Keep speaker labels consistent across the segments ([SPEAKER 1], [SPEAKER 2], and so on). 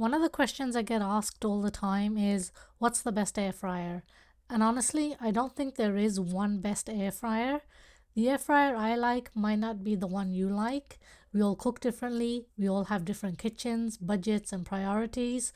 [SPEAKER 1] One of the questions I get asked all the time is, what's the best air fryer? And honestly, I don't think there is one best air fryer. The air fryer I like might not be the one you like. We all cook differently, we all have different kitchens, budgets, and priorities.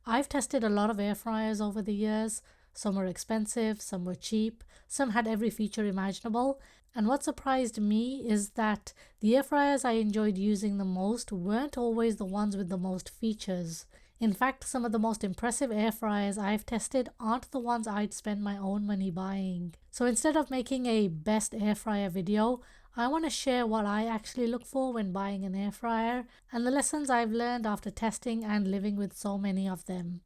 [SPEAKER 1] I've tested a lot of air fryers over the years. Some were expensive, some were cheap, some had every feature imaginable. And what surprised me is that the air fryers I enjoyed using the most weren't always the ones with the most features. In fact, some of the most impressive air fryers I've tested aren't the ones I'd spend my own money buying. So instead of making a best air fryer video, I want to share what I actually look for when buying an air fryer and the lessons I've learned after testing and living with so many of them.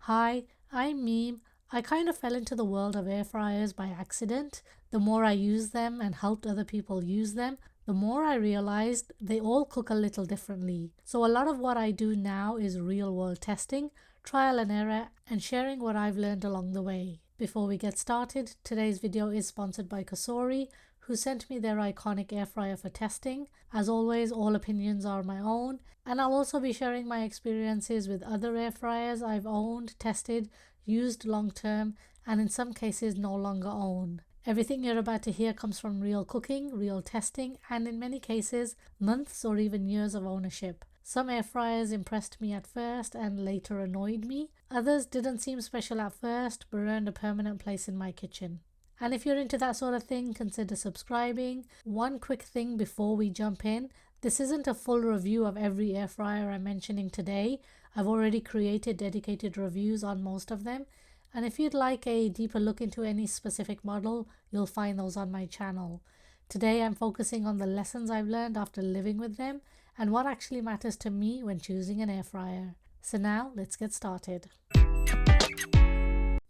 [SPEAKER 1] Hi, I'm Meem. I kind of fell into the world of air fryers by accident. The more I used them and helped other people use them, the more I realized they all cook a little differently. So a lot of what I do now is real world testing, trial and error, and sharing what I've learned along the way. Before we get started, today's video is sponsored by Cosori, who sent me their iconic air fryer for testing. As always, all opinions are my own, and I'll also be sharing my experiences with other air fryers I've owned, tested, used long term, and in some cases no longer own. Everything you're about to hear comes from real cooking, real testing, and in many cases, months or even years of ownership. Some air fryers impressed me at first and later annoyed me. Others didn't seem special at first but earned a permanent place in my kitchen. And if you're into that sort of thing, consider subscribing. One quick thing before we jump in. This isn't a full review of every air fryer I'm mentioning today. I've already created dedicated reviews on most of them. And if you'd like a deeper look into any specific model, you'll find those on my channel. Today I'm focusing on the lessons I've learned after living with them and what actually matters to me when choosing an air fryer. So now let's get started.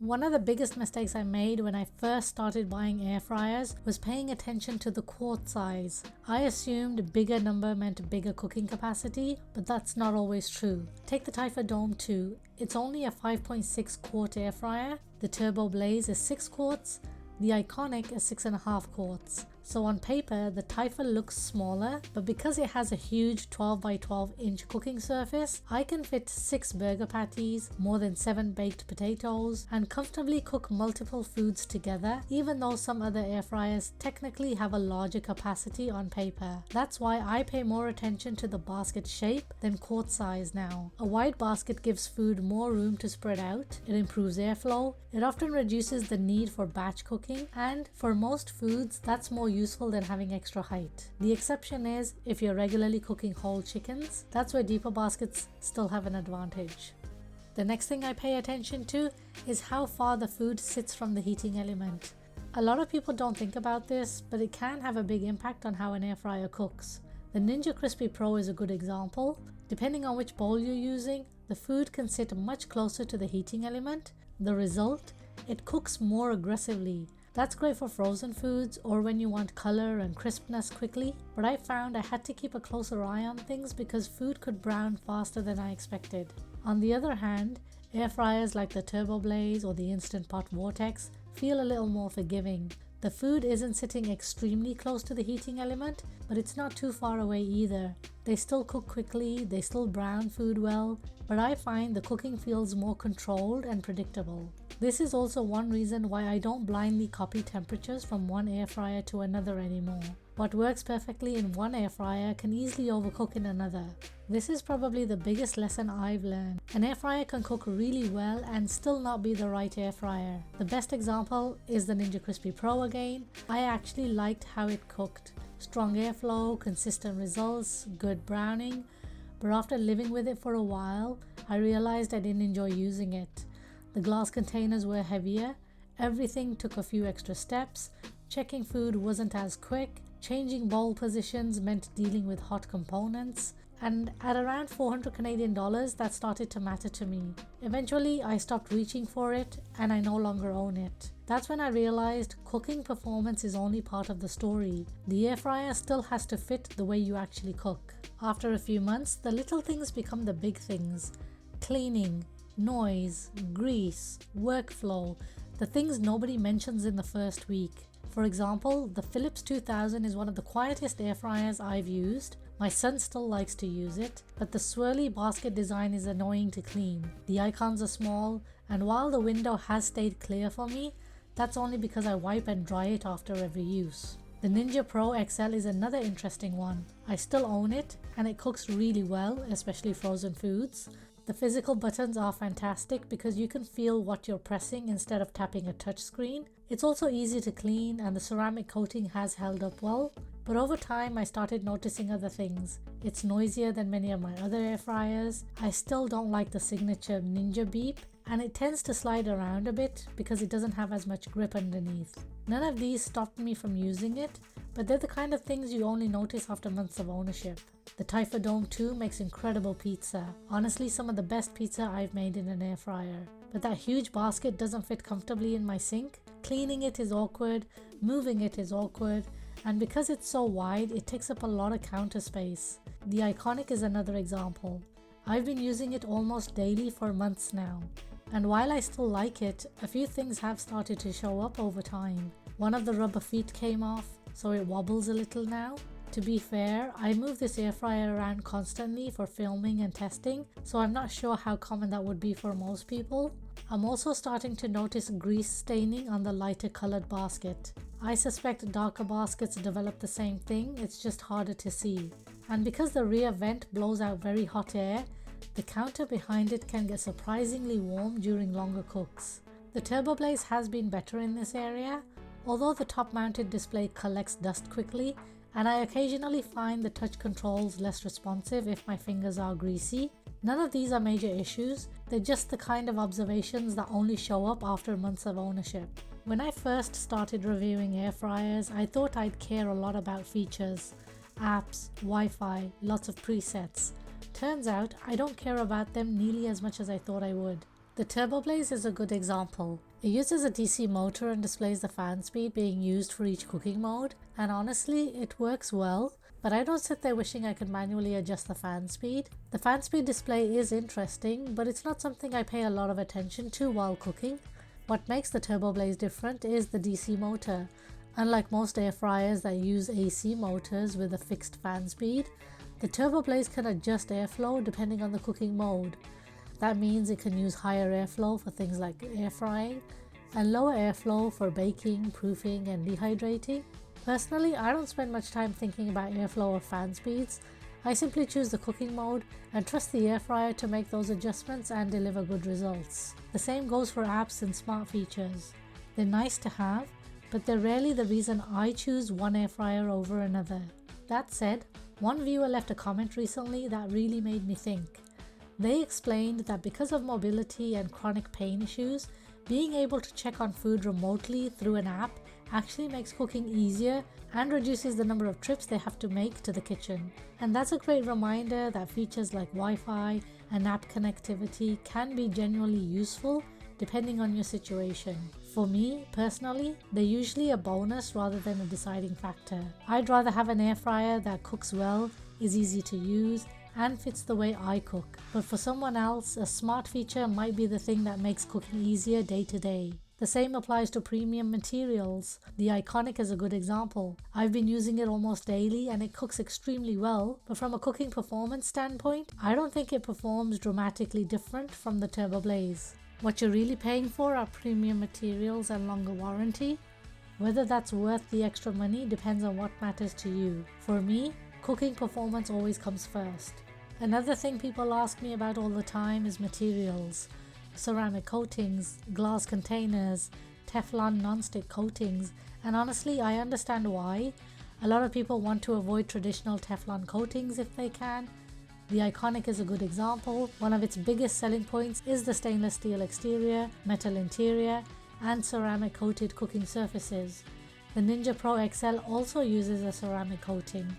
[SPEAKER 1] One of the biggest mistakes I made when I first started buying air fryers was paying attention to the quart size. I assumed bigger number meant bigger cooking capacity, but that's not always true. Take the Typhur Dome 2. It's only a 5.6 quart air fryer. The TurboBlaze is 6 quarts. The Iconic is 6.5 quarts. So on paper, the Typhur looks smaller, but because it has a huge 12 by 12 inch cooking surface, I can fit 6 burger patties, more than 7 baked potatoes, and comfortably cook multiple foods together, even though some other air fryers technically have a larger capacity on paper. That's why I pay more attention to the basket shape than quart size now. A wide basket gives food more room to spread out, it improves airflow, it often reduces the need for batch cooking, and for most foods, that's more useful than having extra height. The exception is if you're regularly cooking whole chickens, that's where deeper baskets still have an advantage. The next thing I pay attention to is how far the food sits from the heating element. A lot of people don't think about this, but it can have a big impact on how an air fryer cooks. The Ninja Crispi Pro is a good example. Depending on which bowl you're using, the food can sit much closer to the heating element. The result? It cooks more aggressively. That's great for frozen foods or when you want color and crispness quickly, but I found I had to keep a closer eye on things because food could brown faster than I expected. On the other hand, air fryers like the TurboBlaze or the Instant Pot Vortex feel a little more forgiving. The food isn't sitting extremely close to the heating element, but it's not too far away either. They still cook quickly, they still brown food well, but I find the cooking feels more controlled and predictable. This is also one reason why I don't blindly copy temperatures from one air fryer to another anymore. What works perfectly in one air fryer can easily overcook in another. This is probably the biggest lesson I've learned. An air fryer can cook really well and still not be the right air fryer. The best example is the Ninja Crispi Pro again. I actually liked how it cooked. Strong airflow, consistent results, good browning. But after living with it for a while, I realized I didn't enjoy using it. The glass containers were heavier, everything took a few extra steps, checking food wasn't as quick, changing bowl positions meant dealing with hot components, and at around 400 Canadian dollars that started to matter to me. Eventually I stopped reaching for it and I no longer own it. That's when I realized cooking performance is only part of the story. The air fryer still has to fit the way you actually cook. After a few months, the little things become the big things. Cleaning, noise, grease, workflow, the things nobody mentions in the first week. For example, the Philips 2000 is one of the quietest air fryers I've used, My son still likes to use it, but the swirly basket design is annoying to clean. The icons are small, and while the window has stayed clear for me, that's only because I wipe and dry it after every use. The Ninja Pro XL is another interesting one. I still own it, and it cooks really well, especially frozen foods. The physical buttons are fantastic because you can feel what you're pressing instead of tapping a touchscreen. It's also easy to clean, and the ceramic coating has held up well. But over time I started noticing other things. It's noisier than many of my other air fryers. I still don't like the signature Ninja beep, and it tends to slide around a bit because it doesn't have as much grip underneath. None of these stopped me from using it, but they're the kind of things you only notice after months of ownership. The Typhur Dome 2 makes incredible pizza. Honestly, some of the best pizza I've made in an air fryer. But that huge basket doesn't fit comfortably in my sink. Cleaning it is awkward, moving it is awkward, and because it's so wide, it takes up a lot of counter space. The Iconic is another example. I've been using it almost daily for months now. And while I still like it, a few things have started to show up over time. One of the rubber feet came off, so it wobbles a little now. To be fair, I move this air fryer around constantly for filming and testing, so I'm not sure how common that would be for most people. I'm also starting to notice grease staining on the lighter colored basket. I suspect darker baskets develop the same thing, it's just harder to see. And because the rear vent blows out very hot air, the counter behind it can get surprisingly warm during longer cooks. The TurboBlaze has been better in this area, although the top-mounted display collects dust quickly, and I occasionally find the touch controls less responsive if my fingers are greasy. None of these are major issues, they're just the kind of observations that only show up after months of ownership. When I first started reviewing air fryers, I thought I'd care a lot about features, apps, Wi-Fi, lots of presets. Turns out I don't care about them nearly as much as I thought I would. The TurboBlaze is a good example. It uses a DC motor and displays the fan speed being used for each cooking mode, and honestly, it works well, but I don't sit there wishing I could manually adjust the fan speed. The fan speed display is interesting, but it's not something I pay a lot of attention to while cooking. What makes the TurboBlaze different is the DC motor. Unlike most air fryers that use AC motors with a fixed fan speed, the TurboBlaze can adjust airflow depending on the cooking mode. That means it can use higher airflow for things like air frying and lower airflow for baking, proofing and dehydrating. Personally, I don't spend much time thinking about airflow or fan speeds. I simply choose the cooking mode and trust the air fryer to make those adjustments and deliver good results. The same goes for apps and smart features. They're nice to have, but they're rarely the reason I choose one air fryer over another. That said, one viewer left a comment recently that really made me think. They explained that because of mobility and chronic pain issues, being able to check on food remotely through an app actually makes cooking easier and reduces the number of trips they have to make to the kitchen. And that's a great reminder that features like Wi-Fi and app connectivity can be genuinely useful depending on your situation. For me, personally, they're usually a bonus rather than a deciding factor. I'd rather have an air fryer that cooks well, is easy to use, and fits the way I cook. But for someone else, a smart feature might be the thing that makes cooking easier day to day. The same applies to premium materials. The Iconic is a good example. I've been using it almost daily and it cooks extremely well, but from a cooking performance standpoint, I don't think it performs dramatically different from the TurboBlaze. What you're really paying for are premium materials and longer warranty. Whether that's worth the extra money depends on what matters to you. For me, cooking performance always comes first. Another thing people ask me about all the time is materials. Ceramic coatings, glass containers, Teflon non-stick coatings, and honestly I understand why. A lot of people want to avoid traditional Teflon coatings if they can. The Iconic is a good example. One of its biggest selling points is the stainless steel exterior, metal interior, and ceramic coated cooking surfaces. The Ninja Pro XL also uses a ceramic coating,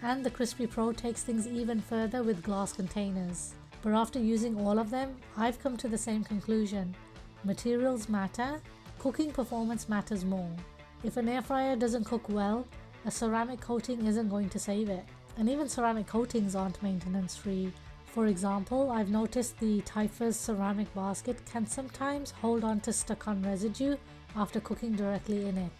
[SPEAKER 1] and the Crispi Pro takes things even further with glass containers. But after using all of them, I've come to the same conclusion. Materials matter, cooking performance matters more. If an air fryer doesn't cook well, a ceramic coating isn't going to save it. And even ceramic coatings aren't maintenance free. For example, I've noticed the Typhur's ceramic basket can sometimes hold on to stuck-on residue after cooking directly in it.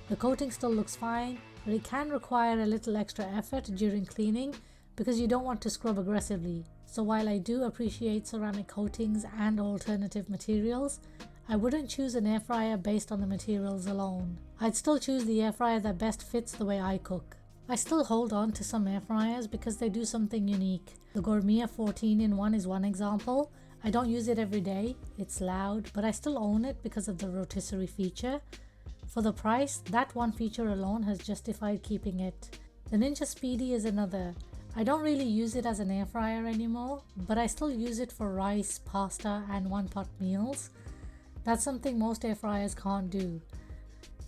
[SPEAKER 1] The coating still looks fine, but it can require a little extra effort during cleaning because you don't want to scrub aggressively. So while I do appreciate ceramic coatings and alternative materials, I wouldn't choose an air fryer based on the materials alone. I'd still choose the air fryer that best fits the way I cook. I still hold on to some air fryers because they do something unique. The Gourmia 14-in-1 is one example. I don't use it every day, it's loud, but I still own it because of the rotisserie feature. For the price, that one feature alone has justified keeping it. The Ninja Speedi is another. I don't really use it as an air fryer anymore, but I still use it for rice, pasta and one-pot meals. That's something most air fryers can't do.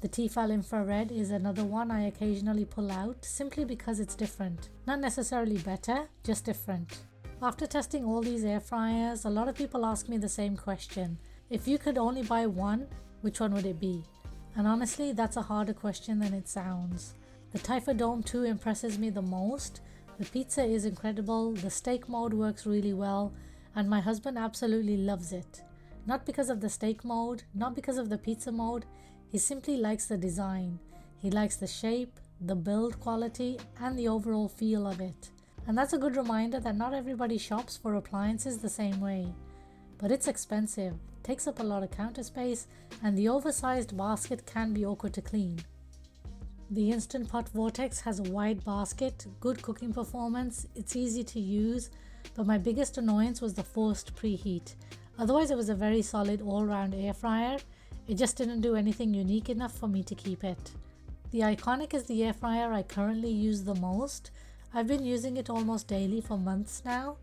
[SPEAKER 1] The T-fal Infrared is another one I occasionally pull out simply because it's different. Not necessarily better, just different. After testing all these air fryers, a lot of people ask me the same question. If you could only buy one, which one would it be? And honestly, that's a harder question than it sounds. The Typhur Dome 2 impresses me the most. The pizza is incredible, the steak mode works really well, and my husband absolutely loves it. Not because of the steak mode, not because of the pizza mode, he simply likes the design. He likes the shape, the build quality, and the overall feel of it. And that's a good reminder that not everybody shops for appliances the same way. But it's expensive, takes up a lot of counter space, and the oversized basket can be awkward to clean. The Instant Pot Vortex has a wide basket, good cooking performance, it's easy to use, but my biggest annoyance was the forced preheat. Otherwise it was a very solid all-round air fryer, it just didn't do anything unique enough for me to keep it. The Iconic is the air fryer I currently use the most. I've been using it almost daily for months now,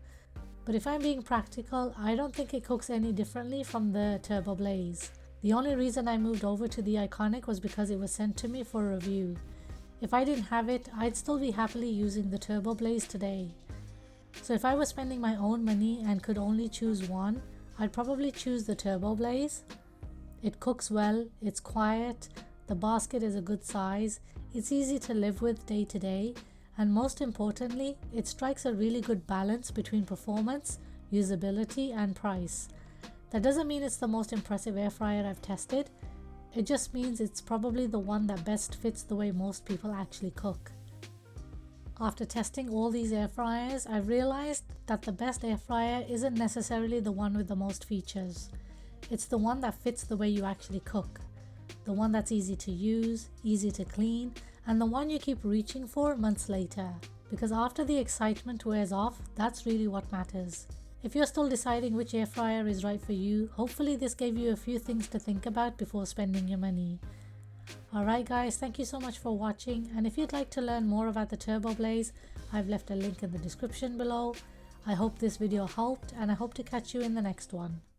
[SPEAKER 1] but if I'm being practical, I don't think it cooks any differently from the TurboBlaze. The only reason I moved over to the Iconic was because it was sent to me for review. If I didn't have it, I'd still be happily using the TurboBlaze today. So if I was spending my own money and could only choose one, I'd probably choose the TurboBlaze. It cooks well, it's quiet, the basket is a good size, it's easy to live with day to day, and most importantly, it strikes a really good balance between performance, usability, and price. That doesn't mean it's the most impressive air fryer I've tested, it just means it's probably the one that best fits the way most people actually cook. After testing all these air fryers, I've realized that the best air fryer isn't necessarily the one with the most features. It's the one that fits the way you actually cook. The one that's easy to use, easy to clean, and the one you keep reaching for months later. Because after the excitement wears off, that's really what matters. If you're still deciding which air fryer is right for you, hopefully this gave you a few things to think about before spending your money. Alright guys, thank you so much for watching, and if you'd like to learn more about the TurboBlaze, I've left a link in the description below. I hope this video helped, and I hope to catch you in the next one.